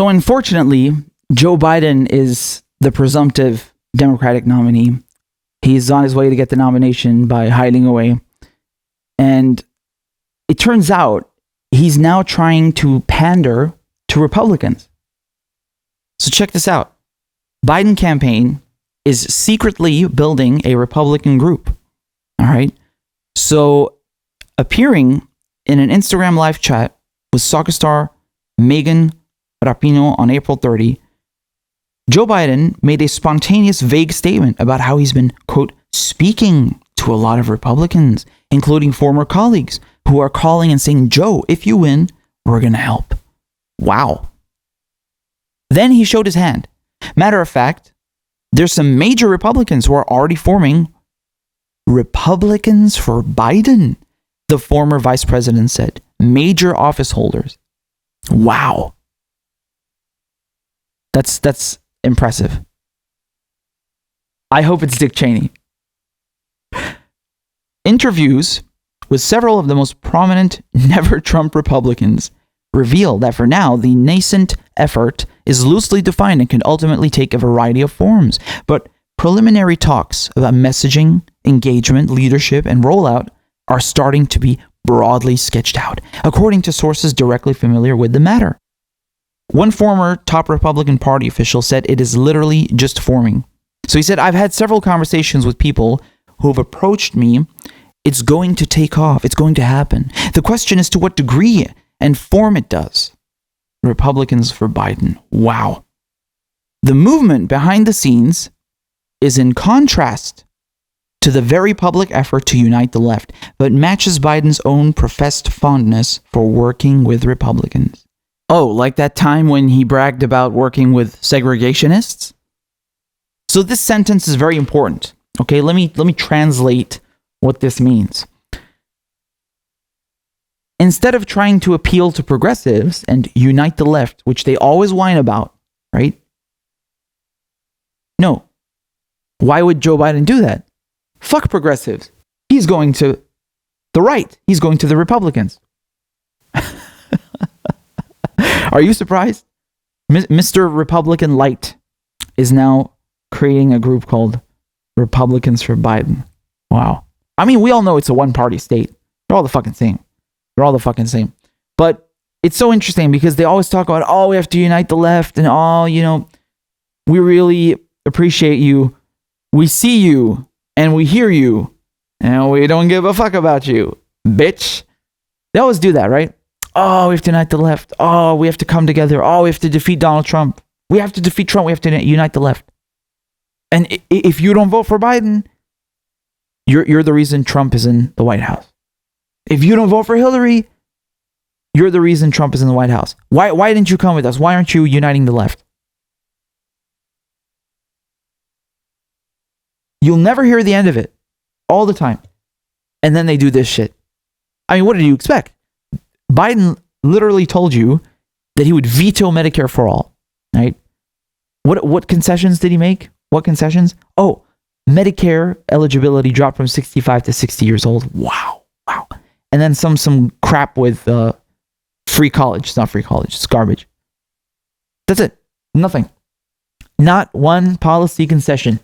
So unfortunately, Joe Biden is the presumptive Democratic nominee. He's on his way to get the nomination by hiding away. And it turns out he's now trying to pander to Republicans. So check this out. Biden campaign is secretly building a Republican group. All right. So appearing in an Instagram live chat with soccer star Megan Rapinoe on April 30, Joe Biden made a spontaneous, vague statement about how he's been, quote, speaking to a lot of Republicans, including former colleagues who are calling and saying, Joe, if you win, we're going to help. Wow. Then he showed his hand. Matter of fact, there's some major Republicans who are already forming Republicans for Biden, the former vice president said. Major office holders. Wow. That's impressive. I hope it's Dick Cheney. Interviews with several of the most prominent never-Trump Republicans reveal that for now, the nascent effort is loosely defined and can ultimately take a variety of forms. But preliminary talks about messaging, engagement, leadership, and rollout are starting to be broadly sketched out, according to sources directly familiar with the matter. One former top Republican Party official said it is literally just forming. So he said, I've had several conversations with people who have approached me. It's going to take off. It's going to happen. The question is to what degree and form it does. Republicans for Biden. Wow. The movement behind the scenes is in contrast to the very public effort to unite the left, but matches Biden's own professed fondness for working with Republicans. Oh, like that time when he bragged about working with segregationists? So this sentence is very important. Okay, let me translate what this means. Instead of trying to appeal to progressives and unite the left, which they always whine about, right? No. Why would Joe Biden do that? Fuck progressives. He's going to the right. He's going to the Republicans. Are you surprised? Mr. Republican Light is now creating a group called Republicans for Biden. Wow. I mean, we all know it's a one-party state. They're all the fucking same. They're all the fucking same. But it's so interesting because they always talk about, oh, we have to unite the left and, oh, you know, we really appreciate you. We see you and we hear you and we don't give a fuck about you, bitch. They always do that, right? Oh, we have to unite the left. Oh, we have to come together. Oh, we have to defeat Donald Trump. We have to defeat Trump. We have to unite the left. And if you don't vote for Biden, you're the reason Trump is in the White House. If you don't vote for Hillary, you're the reason Trump is in the White House. Why didn't you come with us? Why aren't you uniting the left? You'll never hear the end of it. All the time. And then they do this shit. I mean, what did you expect? Biden literally told you that he would veto Medicare for all, right? What concessions did he make? What concessions? Oh, Medicare eligibility dropped from 65 to 60 years old. Wow. And then some crap with free college. It's not free college. It's garbage. That's it. Nothing. Not one policy concession.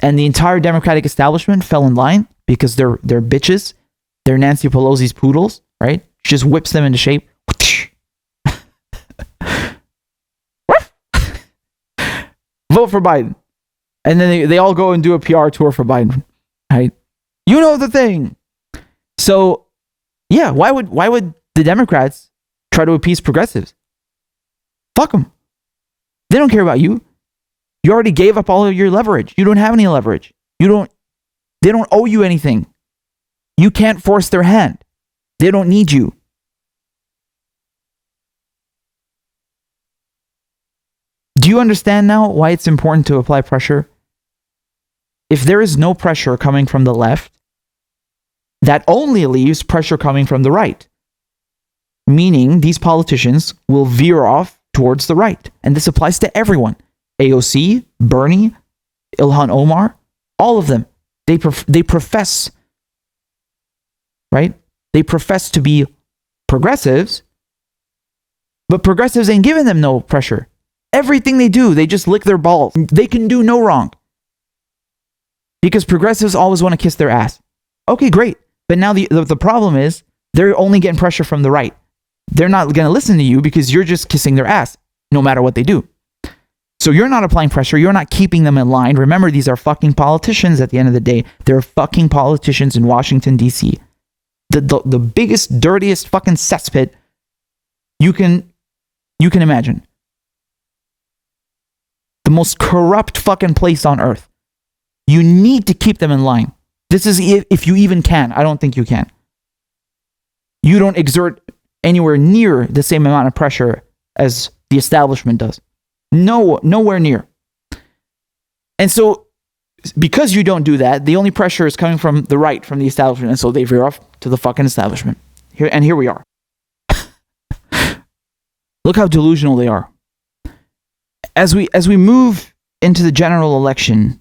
And the entire Democratic establishment fell in line because they're bitches. They're Nancy Pelosi's poodles, right? She just whips them into shape. Vote for Biden. And then they all go and do a PR tour for Biden, right? You know the thing. So, yeah, why would the Democrats try to appease progressives? Fuck them. They don't care about you. You already gave up all of your leverage. You don't have any leverage. They don't owe you anything. You can't force their hand. They don't need you. Do you understand now why it's important to apply pressure? If there is no pressure coming from the left, that only leaves pressure coming from the right. Meaning these politicians will veer off towards the right. And this applies to everyone. AOC, Bernie, Ilhan Omar, all of them. They profess, right? They profess to be progressives, But progressives ain't giving them no pressure. Everything they do, they just lick their balls. They can do no wrong. Because progressives always want to kiss their ass. Okay, great. But now the problem is they're only getting pressure from the right. They're not going to listen to you because you're just kissing their ass no matter what they do. So you're not applying pressure. You're not keeping them in line. Remember, these are fucking politicians at the end of the day. They're fucking politicians in Washington, D.C. The biggest, dirtiest fucking cesspit you can imagine. The most corrupt fucking place on earth. You need to keep them in line. This is if you even can. I don't think you can. You don't exert anywhere near the same amount of pressure as the establishment does. Nowhere near. And so, because you don't do that, the only pressure is coming from the right, from the establishment, and so they veer off to the fucking establishment. Here we are. Look how delusional they are. As we move into the general election,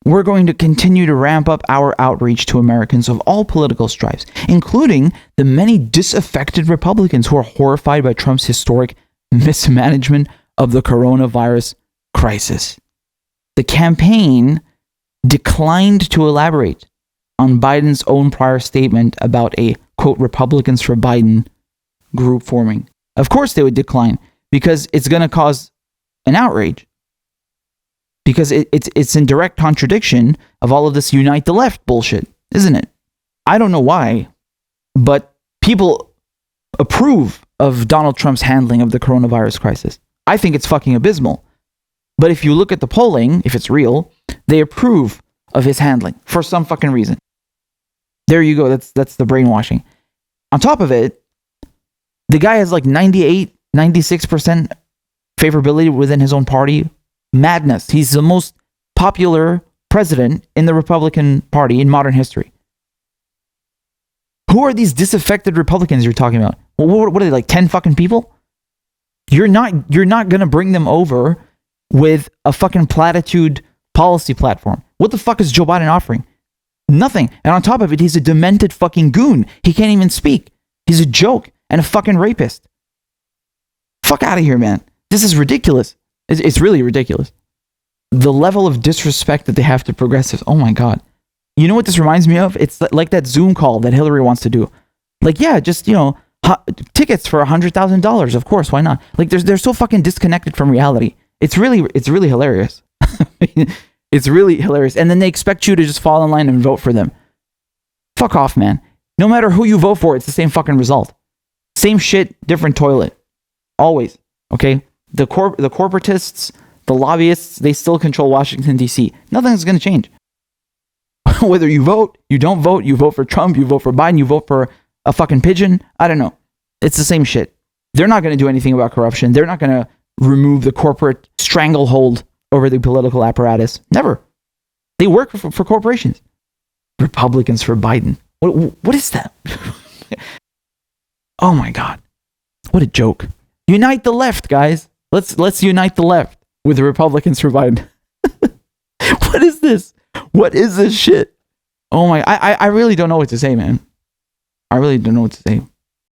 we're going to continue to ramp up our outreach to Americans of all political stripes, including the many disaffected Republicans who are horrified by Trump's historic mismanagement of the coronavirus crisis. The campaign declined to elaborate on Biden's own prior statement about a, quote, Republicans for Biden group forming. Of course they would decline, because it's going to cause an outrage. Because it's in direct contradiction of all of this unite the left bullshit, isn't it? I don't know why, but people approve of Donald Trump's handling of the coronavirus crisis. I think it's fucking abysmal. But if you look at the polling, if it's real, they approve of his handling for some fucking reason. There you go. That's the brainwashing. On top of it, the guy has like 98, 96% favorability within his own party. Madness. He's the most popular president in the Republican Party in modern history. Who are these disaffected Republicans you're talking about? Well, what are they, like 10 fucking people? You're not going to bring them over with a fucking platitude policy platform. What the fuck is Joe Biden offering? Nothing. And on top of it, he's a demented fucking goon. He can't even speak. He's a joke and a fucking rapist. Fuck out of here, man. This is ridiculous. It's really ridiculous. The level of disrespect that they have to progressives. Oh my God. You know what this reminds me of? It's like that Zoom call that Hillary wants to do. Like, yeah, just, tickets for $100,000. Of course, why not? Like, they're so fucking disconnected from reality. It's really hilarious. It's really hilarious. And then they expect you to just fall in line and vote for them. Fuck off, man. No matter who you vote for, it's the same fucking result. Same shit, different toilet. Always. Okay? The corporatists, the lobbyists, they still control Washington, D.C. Nothing's going to change. Whether you vote, you don't vote, you vote for Trump, you vote for Biden, you vote for a fucking pigeon, I don't know. It's the same shit. They're not going to do anything about corruption. They're not going to remove the corporate stranglehold over the political apparatus. Never. They work for corporations. Republicans for Biden. What is that? Oh my God. What a joke. Unite the left, guys. Let's unite the left with the Republicans for Biden. What is this? What is this shit? Oh my, I really don't know what to say, man. I really don't know what to say.